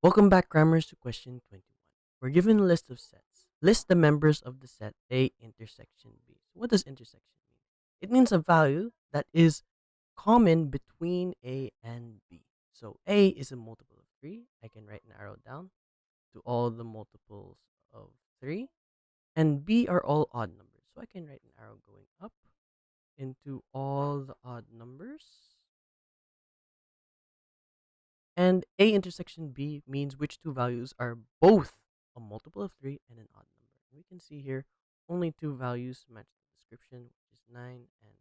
Welcome back, Crammers, to question 21. We're given a list of sets. List the members of the set A intersection B. So what does intersection mean? It means a value that is common between A and B. So A is a multiple of 3. I can write an arrow down to all the multiples of 3. And B are all odd numbers. So I can write an arrow going up into all the odd numbers. And A intersection B means which two values are both a multiple of 3 and an odd number. We can see here only two values match the description, which is 9 and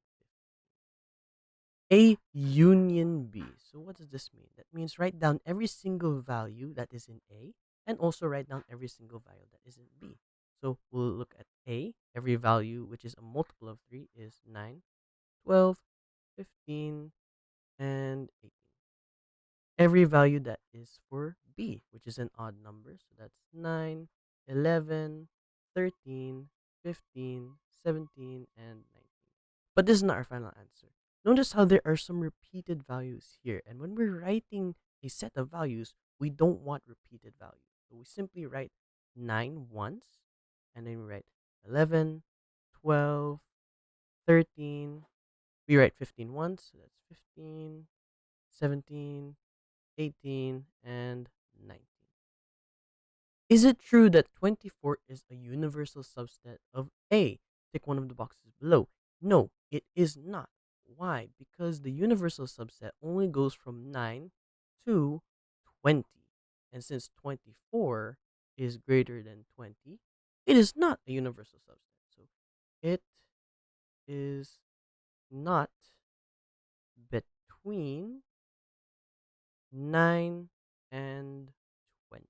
15. A union B. So what does this mean? That means write down every single value that is in A and also write down every single value that is in B. So we'll look at A. Every value which is a multiple of 3 is 9, 12, 15, and 18. Every value that is for B, which is an odd number. So that's 9, 11, 13, 15, 17, and 19. But this is not our final answer. Notice how there are some repeated values here. And when we're writing a set of values, we don't want repeated values. So we simply write 9 once, and then we write 11, 12, 13. We write 15 once, so that's 15, 17, 18, and 19. Is it true that 24 is a universal subset of A? Tick one of the boxes below. No, it is not. Why? Because the universal subset only goes from 9 to 20. And since 24 is greater than 20, it is not a universal subset. So it is not between 9 and 20.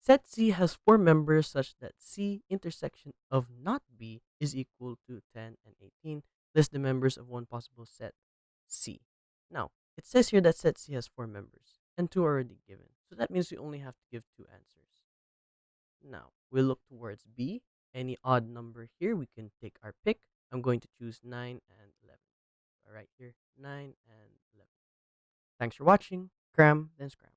Set C has four members such that C intersection of not B is equal to 10 and 18. List the members of one possible set C. Now, it says here that set C has four members and two are already given. So that means we only have to give two answers. Now, we'll look towards B. Any odd number here, we can take our pick. I'm going to choose 9 and 11. All right, here, 9 and 11. Thanks for watching. Cram, then scram.